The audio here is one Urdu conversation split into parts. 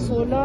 16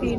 3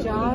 4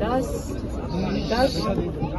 10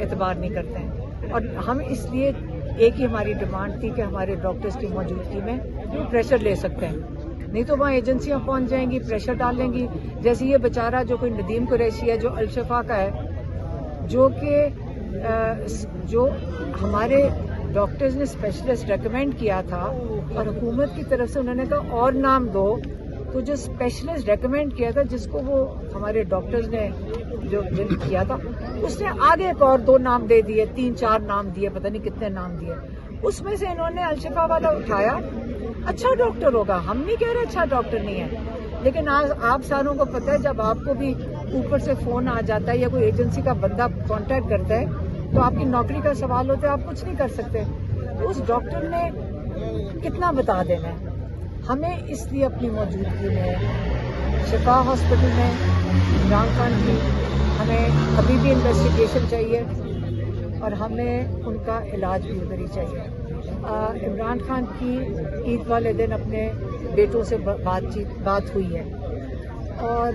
اعتبار نہیں کرتے ہیں. اور ہم اس لیے ایک ہی ہماری ڈیمانڈ تھی کہ ہمارے ڈاکٹرز کی موجودگی میں وہ پریشر لے سکتے ہیں, نہیں تو وہاں ایجنسیاں پہنچ جائیں گی, پریشر ڈال لیں گی. جیسے یہ بیچارہ جو کوئی ندیم قریشی ہے جو الشفا کا ہے, جو کہ جو ہمارے ڈاکٹرز نے اسپیشلسٹ ریکمینڈ کیا تھا اور حکومت کی طرف سے انہوں نے کہا اور نام دو, تو جو اسپیشلسٹ ریکمینڈ کیا تھا جس کو وہ ہمارے ڈاکٹرز نے جو کیا تھا, اس نے آگے ایک اور 2 نام دے دیے, 3-4 نام دیے, پتہ نہیں کتنے نام دیے. اس میں سے انہوں نے الشفا والا اٹھایا. اچھا ڈاکٹر ہوگا, ہم نہیں کہہ رہے اچھا ڈاکٹر نہیں ہے, لیکن آج آپ ساروں کو پتہ ہے جب آپ کو بھی اوپر سے فون آ جاتا ہے یا کوئی ایجنسی کا بندہ کانٹیکٹ کرتا ہے تو آپ کی نوکری کا سوال ہوتا ہے, آپ کچھ نہیں کر سکتے. اس ڈاکٹر نے کتنا بتا دینا ہے. ہمیں اس لیے اپنی موجودگی میں شفا ہاسپٹل میں عمران خان کی ہمیں ابھی بھی انویسٹیگیشن چاہیے اور ہمیں ان کا علاج بھی ادھر ہی چاہیے. عمران خان کی عید والے دن اپنے بیٹوں سے بات ہوئی ہے اور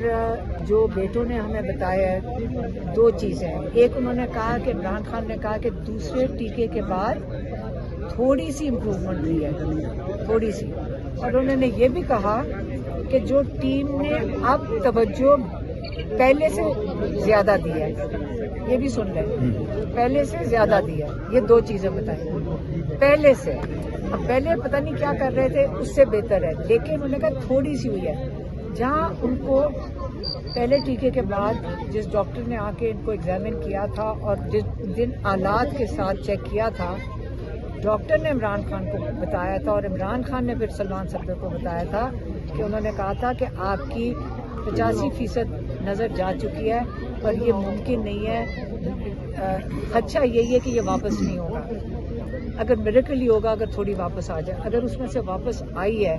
جو بیٹوں نے ہمیں بتایا ہے 2 چیزیں ہیں. ایک انہوں نے کہا کہ عمران خان نے کہا کہ دوسرے ٹیکے کے بعد تھوڑی سی امپروومنٹ ہوئی ہے, تھوڑی سی. اور انہوں نے یہ بھی کہا کہ جو ٹیم نے اب توجہ پہلے سے زیادہ دی ہے, یہ بھی سن لیں, پہلے سے زیادہ دی ہے. یہ 2 چیزیں بتائیں پہلے سے. اب پہلے پتہ نہیں کیا کر رہے تھے, اس سے بہتر ہے, لیکن انہوں نے کہا تھوڑی سی ہوئی ہے. جہاں ان کو پہلے ٹیکے کے بعد جس ڈاکٹر نے آ کے ان کو ایگزامن کیا تھا اور جن آلات کے ساتھ چیک کیا تھا, ڈاکٹر نے عمران خان کو بتایا تھا اور عمران خان نے پھر سلمان صفدر کو بتایا تھا کہ انہوں نے کہا تھا کہ آپ کی 85% نظر جا چکی ہے اور یہ ممکن نہیں ہے, خدشہ یہی ہے کہ یہ واپس نہیں ہوگا. اگر میریکل ہی ہوگا اگر تھوڑی واپس آ جائے. اگر اس میں سے واپس آئی ہے,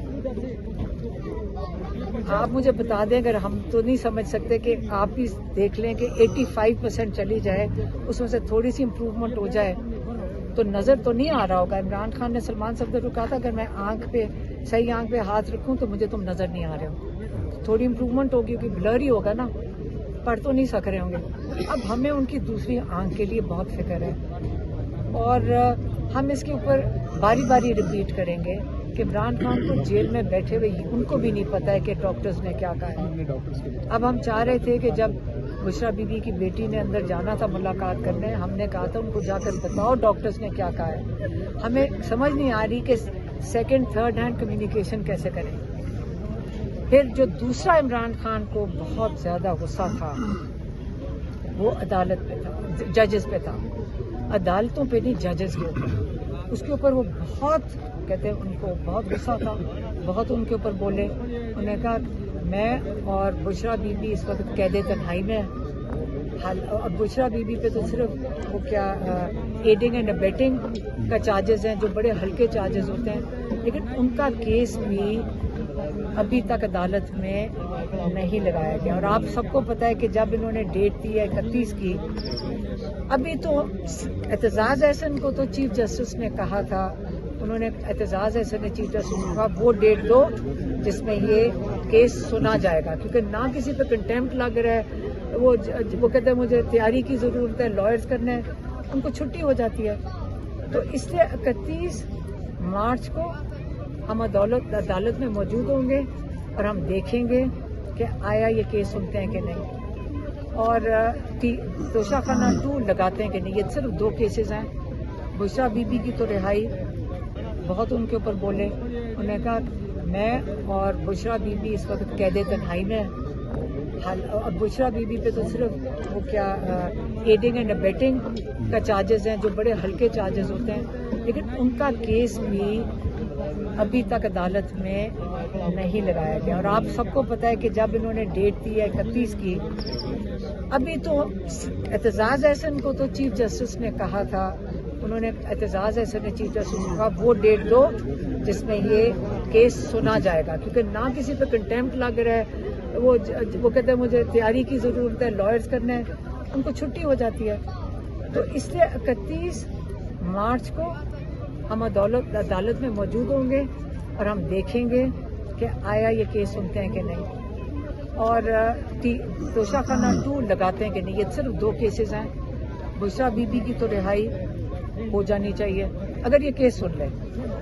آپ مجھے بتا دیں, اگر ہم تو نہیں سمجھ سکتے کہ آپ بھی دیکھ لیں کہ 85% چلی جائے, اس میں سے تھوڑی سی امپروومنٹ ہو جائے تو نظر تو نہیں آ رہا ہوگا. عمران خان نے سلمان صفدر کو کہا تھا اگر میں صحیح آنکھ پہ ہاتھ رکھوں تو مجھے تم نظر نہیں آ رہے ہو. تھوڑی امپروومنٹ ہوگی کیونکہ بلر ہی ہوگا نا, پڑھ تو نہیں سک رہے ہوں گے. اب ہمیں ان کی دوسری آنکھ کے لیے بہت فکر ہے اور ہم اس کے اوپر باری باری ریپیٹ کریں گے کہ عمران خان کو جیل میں بیٹھے ہوئے ان کو بھی نہیں پتا ہے کہ ڈاکٹرز نے کیا کہا ہے. اب ہم چاہ رہے تھے کہ جب بشرا بی بی کی بیٹی نے اندر جانا تھا ملاقات کرنے, ہم نے کہا تھا ان کو جا کر بتاؤ ڈاکٹرز نے کیا کہا ہے. ہمیں سمجھ نہیں آ رہی کہ 2nd 3rd ہینڈ کمیونیکیشن کیسے کریں. پھر جو دوسرا عمران خان کو بہت زیادہ غصہ تھا وہ عدالت پہ تھا, ججز پہ تھا, عدالتوں پہ نہیں ججز کے اوپر. اس کے اوپر وہ بہت کہتے ہیں ان کو بہت غصہ تھا, بہت ان کے اوپر بولے. انہوں نے کہا میں اور بشرا بی بی اس وقت قید تنہائی میں, اب بشرا بی بی پہ تو صرف وہ کیا ایڈنگ اینڈ ابیٹنگ کا چارجز ہیں جو بڑے ہلکے چارجز ہوتے ہیں, لیکن ان کا کیس بھی ابھی تک عدالت میں نہیں لگایا گیا. اور آپ سب کو پتہ ہے کہ جب انہوں نے ڈیٹ دی ہے 31 کی, ابھی تو اعتزاز احسن کو تو چیف جسٹس نے کہا تھا, انہوں نے اعتزاز احسن نے چیف جسٹس کو کہا وہ ڈیٹ دو جس میں یہ کیس سنا جائے گا, کیونکہ نہ کسی پہ کنٹیمپٹ لگ رہا ہے. وہ کہتے ہیں مجھے تیاری کی ضرورت ہے, لائرز کرنے ہیں, ان کو چھٹی ہو جاتی ہے. تو اس لیے 31 مارچ کو ہم عدالت میں موجود ہوں گے اور ہم دیکھیں گے کہ آیا یہ کیس سنتے ہیں کہ نہیں اور توشہ خانہ 2 لگاتے ہیں کہ نہیں. یہ صرف 2 کیسز ہیں. بشرا بی بی کی تو رہائی, بہت ان کے اوپر بولے. انہوں نے کہا میں اور بشرا بی بی اس وقت قید تنہائی میں, اب بشرا بی بی پہ تو صرف وہ کیا ایڈنگ اینڈ ابیٹنگ کا چارجز ہیں جو بڑے ہلکے چارجز ہوتے ہیں, لیکن ان کا کیس بھی ابھی تک عدالت میں نہیں لگایا گیا. اور آپ سب کو پتہ ہے کہ جب انہوں نے ڈیٹ دی ہے 31 کی, ابھی تو اعتزاز احسن کو تو چیف جسٹس نے کہا تھا, انہوں نے اعتزاز احسن نے چیف جسٹس کو کہا وہ ڈیٹ دو جس میں یہ کیس سنا جائے گا, کیونکہ نہ کسی پہ کنٹیمپٹ لگ رہا ہے. وہ کہتے ہیں مجھے تیاری کی ضرورت ہے, لائرز کرنے ہیں, ان کو چھٹی ہو جاتی ہے. تو اس لیے 31 مارچ کو ہم عدالت میں موجود ہوں گے اور ہم دیکھیں گے کہ آیا یہ کیس سنتے ہیں کہ نہیں. اور توشہ خانہ 2 لگاتے ہیں کہ نہیں. یہ صرف 2 کیسز ہیں. بشرا بی بی کی تو رہائی ہو جانی چاہیے اگر یہ کیس سن لے.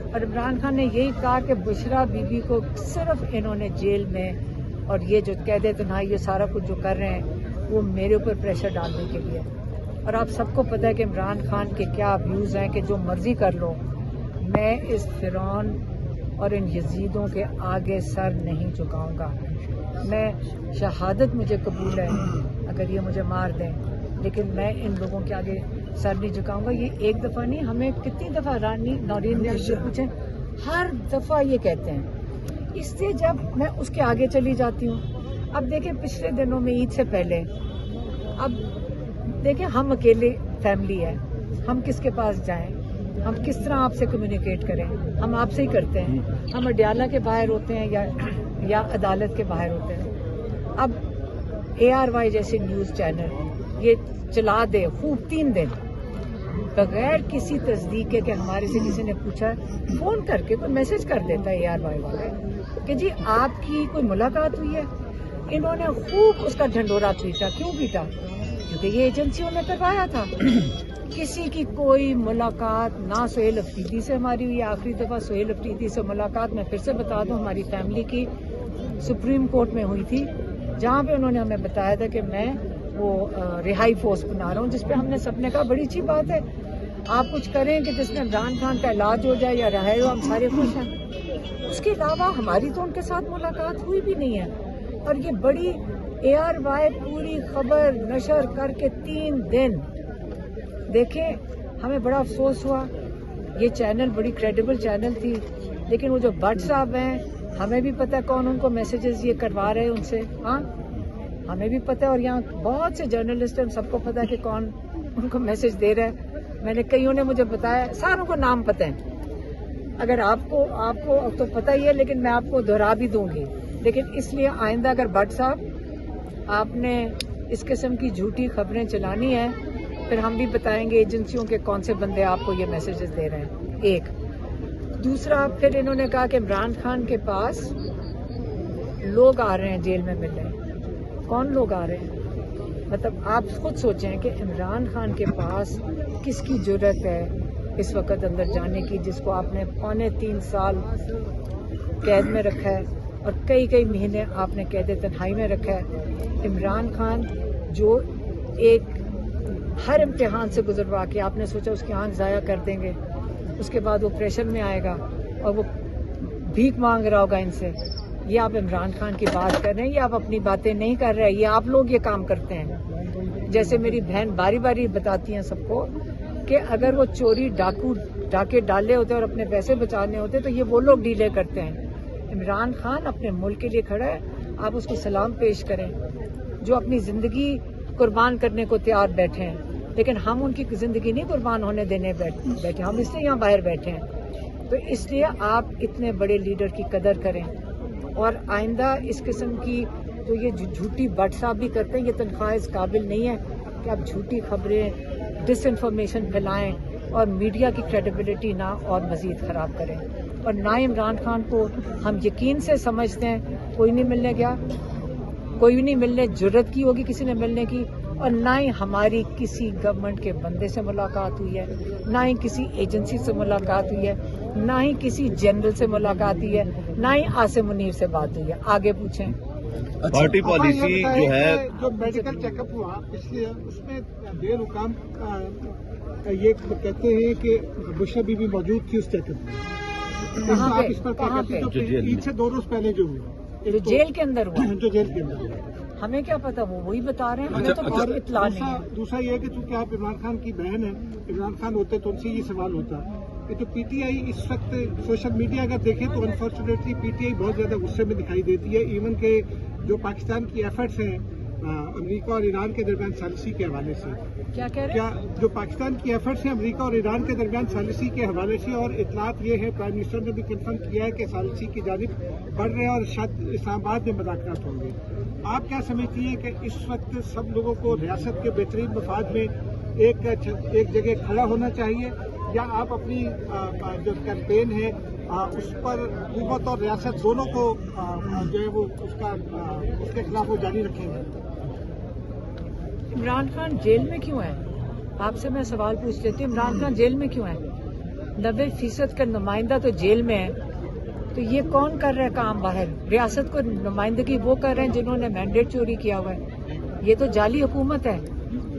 اور عمران خان نے یہی کہا کہ بشرا بی بی کو صرف انہوں نے جیل میں اور یہ جو قید تنہائی یہ سارا کچھ جو کر رہے ہیں وہ میرے اوپر پریشر ڈالنے کے لیے. اور آپ سب کو پتہ ہے کہ عمران خان کے کیا ویوز ہیں کہ جو مرضی کر لو. میں اس فرعون اور ان یزیدوں کے آگے سر نہیں جھکاؤں گا. میں شہادت مجھے قبول ہے اگر یہ مجھے مار دیں, لیکن میں ان لوگوں کے آگے سر نہیں جھکاؤں گا. یہ ایک دفعہ نہیں, ہمیں کتنی دفعہ رانی نورین نے سے پوچھیں, ہر دفعہ یہ کہتے ہیں. اس سے جب میں اس کے آگے چلی جاتی ہوں. اب دیکھیں پچھلے دنوں میں عید سے پہلے, اب دیکھیں ہم اکیلے فیملی ہے, ہم کس کے پاس جائیں, ہم کس طرح آپ سے کمیونیکیٹ کریں. ہم آپ سے ہی کرتے ہیں. ہم اڈیالہ کے باہر ہوتے ہیں یا عدالت کے باہر ہوتے ہیں. اب ARY جیسے نیوز چینل یہ چلا دے خوب 3 دن بغیر کسی تصدیق کے کہ ہمارے سے کسی نے پوچھا, فون کر کے کوئی میسج کر دیتا ہے ARY والے کہ جی آپ کی کوئی ملاقات ہوئی ہے. انہوں نے خوب اس کا ڈھنڈورا پیٹا. کیوں پیٹا؟ کیونکہ یہ ایجنسیوں نے کروایا تھا. کسی کی کوئی ملاقات نہ سہیل افریدی سے ہماری ہوئی. آخری دفعہ سہیل افریدی سے ملاقات میں پھر سے بتا دوں ہماری فیملی کی سپریم کورٹ میں ہوئی تھی, جہاں پہ انہوں نے ہمیں بتایا تھا کہ میں وہ رہائی فورس بنا رہا ہوں, جس پہ ہم نے سب نے کہا بڑی اچھی بات ہے, آپ کچھ کریں کہ جس میں عمران خان کا علاج ہو جائے یا رہائی ہو, ہم سارے خوش ہیں. اس کے علاوہ ہماری تو ان کے ساتھ ملاقات ہوئی بھی نہیں ہے. اور یہ بڑی ARY پوری خبر نشر کر کے 3 دن دیکھیں, ہمیں بڑا افسوس ہوا. یہ چینل بڑی کریڈیبل چینل تھی, لیکن وہ جو بٹ صاحب ہیں ہمیں بھی پتہ ہے کون ان کو میسیجز یہ کروا رہے ہیں ان سے. ہاں ہمیں بھی پتہ ہے, اور یہاں بہت سے جرنلسٹ ہیں, سب کو پتہ ہے کہ کون ان کو میسج دے رہا ہے. میں نے کئیوں نے مجھے بتایا, ساروں کو نام پتہ ہیں. اگر آپ کو تو پتہ ہی ہے, لیکن میں آپ کو دہرا بھی دوں گی. لیکن اس لیے آئندہ اگر بٹ صاحب آپ نے اس قسم کی جھوٹی خبریں چلانی ہیں, پھر ہم بھی بتائیں گے ایجنسیوں کے کون سے بندے آپ کو یہ میسیجز دے رہے ہیں. ایک دوسرا, پھر انہوں نے کہا کہ عمران خان کے پاس لوگ آ رہے ہیں جیل میں ملنے. کون لوگ آ رہے ہیں؟ مطلب آپ خود سوچیں کہ عمران خان کے پاس کس کی جرت ہے اس وقت اندر جانے کی, جس کو آپ نے 3.25 سال قید میں رکھا ہے اور کئی مہینے آپ نے قید تنہائی میں رکھا ہے. عمران خان جو ایک ہر امتحان سے گزروا کے آپ نے سوچا اس کی آنکھ ضائع کر دیں گے, اس کے بعد وہ پریشر میں آئے گا اور وہ بھیک مانگ رہا ہوگا ان سے. یہ آپ عمران خان کی بات کر رہے ہیں, یہ آپ اپنی باتیں نہیں کر رہے, یہ آپ لوگ یہ کام کرتے ہیں. جیسے میری بہن باری باری بتاتی ہیں سب کو کہ اگر وہ چوری ڈاکے ڈالے ہوتے اور اپنے پیسے بچانے ہوتے تو یہ وہ لوگ ڈیلے کرتے ہیں. عمران خان اپنے ملک کے لیے کھڑا ہے, آپ اس کو سلام پیش کریں, جو اپنی زندگی قربان کرنے کو تیار بیٹھے ہیں. لیکن ہم ان کی زندگی نہیں قربان ہونے دینے بیٹھے, ہم اس لیے یہاں باہر بیٹھے ہیں. تو اس لیے آپ اتنے بڑے لیڈر کی قدر کریں, اور آئندہ اس قسم کی جو یہ جھوٹی بٹ صاحب بھی کرتے ہیں, یہ تنخواہ اس قابل نہیں ہے کہ آپ جھوٹی خبریں ڈس انفارمیشن پھیلائیں اور میڈیا کی کریڈیبلٹی نہ اور مزید خراب کریں. اور نہ عمران خان کو ہم یقین سے سمجھتے ہیں, کوئی نہیں ملنے گیا, کوئی بھی نہیں ملنے جرت کی ہوگی کسی نے ملنے کی, اور نہ ہی ہماری کسی گورنمنٹ کے بندے سے ملاقات ہوئی ہے, نہ ہی کسی ایجنسی سے ملاقات ہوئی ہے, نہ ہی کسی جنرل سے ملاقات ہوئی ہے, نہ ہی عاصم منیر سے بات ہوئی ہے. آگے پوچھیں. پارٹی پالیسی جو ہے, جو میڈیکل چیک اپ ہوا اس میں بے رکام یہ کہتے ہیں کہ بشرا بی بی موجود تھی اس چیک اپ میں. کہاں پہ؟ عید سے 2 روز پہلے جو ہوئی, جو جیل کے اندر ہوا, جو جیل کے اندر. ہمیں کیا پتا, وہی بتا رہے ہیں, ہمیں تو کچھ اطلاع نہیں ہے. دوسرا یہ ہے کہ چونکہ آپ عمران خان کی بہن ہیں, عمران خان ہوتے تو ان سے یہ سوال ہوتا کہ جو پی ٹی آئی اس وقت سوشل میڈیا اگر دیکھیں تو انفارچونیٹلی پی ٹی آئی بہت زیادہ غصے میں دکھائی دیتی ہے. ایون کہ جو پاکستان کی ایفرٹس ہیں امریکہ اور ایران کے درمیان ثالثی کے حوالے سے, کیا کہہ رہے ہیں؟ جو پاکستان کی ایفرٹس ہیں امریکہ اور ایران کے درمیان ثالثی کے حوالے سے, اور اطلاعات یہ ہے پرائم منسٹر نے بھی کنفرم کیا ہے کہ ثالثی کی جانب بڑھ رہے ہیں اور شاید اسلام آباد میں مذاکرات ہوں گے. آپ کیا سمجھتی ہیں کہ اس وقت سب لوگوں کو ریاست کے بہترین مفاد میں ایک جگہ کھڑا ہونا چاہیے, یا آپ اپنی جو کیمپین ہے اس پر حکومت اور ریاست دونوں کو جو ہے وہ اس کے خلاف وہ جاری رکھیں گے؟ عمران خان جیل میں کیوں ہے؟ آپ سے میں سوال پوچھ لیتی ہوں، عمران خان جیل میں کیوں ہے؟ 90% کا نمائندہ تو جیل میں ہے، تو یہ کون کر رہا ہے کام باہر؟ ریاست کو نمائندگی وہ کر رہے ہیں جنہوں نے مینڈیٹ چوری کیا ہوا ہے. یہ تو جعلی حکومت ہے.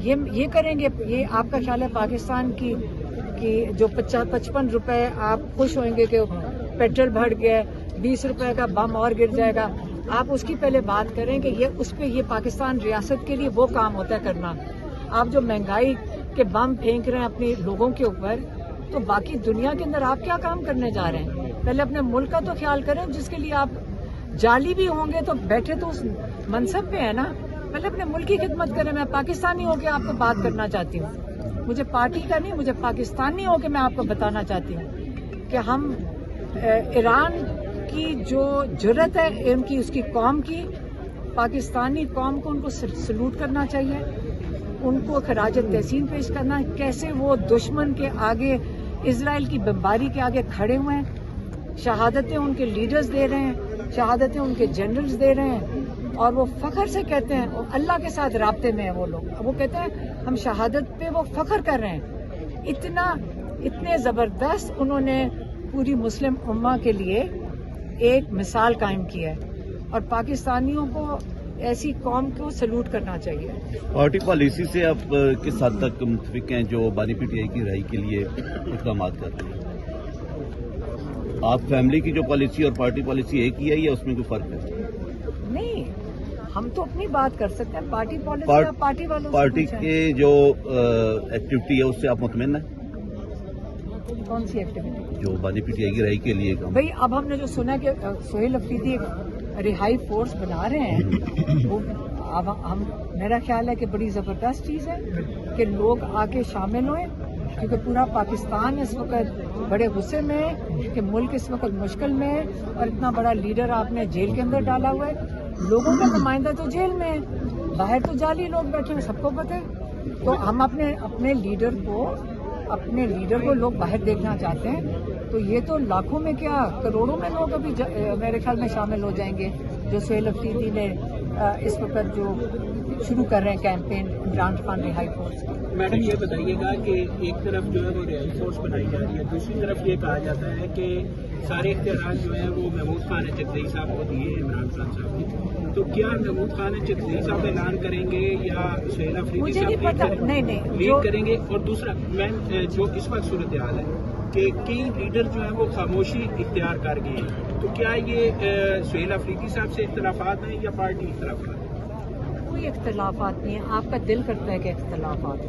یہ کریں گے. یہ آپ کا خیال ہے پاکستان کی جو 55 روپے آپ خوش ہوئیں گے کہ پیٹرول بڑھ گیا، 20 روپے کا بم اور گر جائے گا، آپ اس کی پہلے بات کریں کہ اس پہ یہ پاکستان ریاست کے لیے وہ کام ہوتا ہے کرنا. آپ جو مہنگائی کے بم پھینک رہے ہیں اپنے لوگوں کے اوپر، تو باقی دنیا کے اندر آپ کیا کام کرنے جا رہے ہیں؟ پہلے اپنے ملک کا تو خیال کریں جس کے لیے آپ جعلی بھی ہوں گے تو بیٹھے تو اس منصب پہ ہے نا. پہلے اپنے ملک کی خدمت کریں. میں پاکستانی ہو کے آپ کو بات کرنا چاہتی ہوں، مجھے پارٹی کا نہیں، مجھے پاکستانی ہو کے میں آپ کو بتانا چاہتی ہوں کہ ہم ایران کی جو جرت ہے ان کی، اس کی قوم کی، پاکستانی قوم کو ان کو سلوٹ کرنا چاہیے، ان کو خراج تحسین پیش کرنا. کیسے وہ دشمن کے آگے، اسرائیل کی بمباری کے آگے کھڑے ہوئے ہیں. شہادتیں ان کے لیڈرز دے رہے ہیں، شہادتیں ان کے جنرلز دے رہے ہیں، اور وہ فخر سے کہتے ہیں، اور اللہ کے ساتھ رابطے میں ہیں وہ لوگ. وہ کہتے ہیں ہم شہادت پہ وہ فخر کر رہے ہیں. اتنے زبردست انہوں نے پوری مسلم امہ کے لیے ایک مثال قائم کی ہے، اور پاکستانیوں کو ایسی قوم کو سلوٹ کرنا چاہیے. پارٹی پالیسی سے آپ کس حد تک متفق ہیں جو بانی پی ٹی آئی کی رہائی کے لیے اقدامات کر رہے ہیں؟ آپ فیملی کی جو پالیسی اور پارٹی پالیسی ایک ہی ہے یا اس میں کوئی فرق ہے؟ نہیں، ہم تو اپنی بات کر سکتے ہیں. پارٹی پالیسی پارٹی والوں سے پارٹی پوچھیں. کے جو ایکٹیویٹی ہے اس سے آپ مطمئن ہیں؟ کون سی ایکٹیویٹی؟ جو بانی پی ٹی آئی کی رہائی کے لیے کام. بھائی اب ہم نے جو سنا کہ سہیل افریدی ایک رہائی فورس بنا رہے ہیں، وہ اب میرا خیال ہے کہ بڑی زبردست چیز ہے کہ لوگ آ کے شامل ہوئیں، کیونکہ پورا پاکستان اس وقت بڑے غصے میں ہے کہ ملک اس وقت مشکل میں ہے، اور اتنا بڑا لیڈر آپ نے جیل کے اندر ڈالا ہوا ہے. لوگوں کا نمائندہ تو جیل میں ہے، باہر تو جعلی لوگ بیٹھے ہیں، سب کو پتہ ہے. تو ہم اپنے لیڈر کو لوگ باہر دیکھنا چاہتے ہیں، تو یہ تو لاکھوں میں کیا کروڑوں میں لوگ ابھی میرے خیال میں شامل ہو جائیں گے جو سہیل افریدی نے اس وقت جو شروع کر رہے ہیں کیمپین عمران خان رہائی فورس. میڈم یہ بتائیے گا کہ ایک طرف جو ہے وہ رہائی فورس بنائی جا رہی ہے، دوسری طرف یہ کہا جاتا ہے کہ سارے اختیارات جو ہیں وہ محمود خان چکدئی صاحب کو دیے عمران خان صاحب کی. تو کیا محمود خان چکدئی صاحب اعلان کریں گے یا سہیل افریدی صاحب لیڈ کریں گے؟ اور دوسرا میم جو اس وقت صورتحال ہے کہ کئی لیڈر جو ہیں وہ خاموشی اختیار کر گئے ہیں، تو کیا یہ سہیل افریدی صاحب سے اختلافات ہیں یا پارٹی اختلافات ہیں؟ کوئی اختلافات نہیں ہے. آپ کا دل کرتا ہے کہ اختلافات ہو.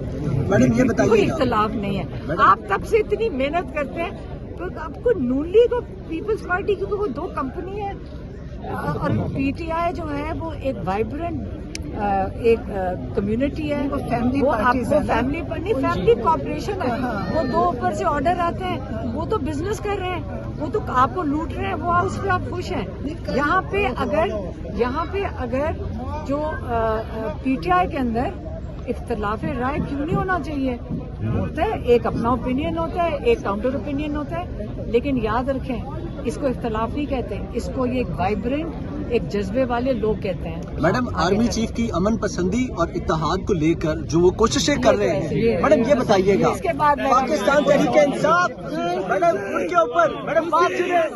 میڈم یہ بتائیے، کوئی اختلاف نہیں ہے. آپ تب سے اتنی محنت کرتے ہیں تو آپ کو نون لیگ اور پیپلز پارٹی، کیونکہ وہ دو کمپنی ہے، اور پی ٹی آئی جو ہے وہ ایک وائبرنٹ ایک کمیونٹی ہے. وہ فیملی کارپوریشن ہے. وہ دو اوپر سے آرڈر آتے ہیں، وہ تو بزنس کر رہے ہیں، وہ تو آپ کو لوٹ رہے ہیں، وہ اس پہ آپ خوش ہیں. یہاں پہ اگر جو پی ٹی آئی کے اندر اختلاف رائے کیوں نہیں ہونا چاہیے؟ ہوتا ہے، ایک اپنا اوپینین ہوتا ہے، ایک کاؤنٹر اوپینین ہوتا ہے، لیکن یاد رکھیں اس کو اختلاف نہیں کہتے، اس کو یہ ایک وائبرنٹ، ایک جذبے والے لوگ کہتے ہیں. میڈم آرمی چیف کی امن پسندی اور اتحاد کو لے کر جو وہ کوششیں کر رہے ہیں، میڈم یہ بتائیے گا اس کے بعد پاکستان تحریک انصاف، میڈم ان کے اوپر میڈم بات سنیں.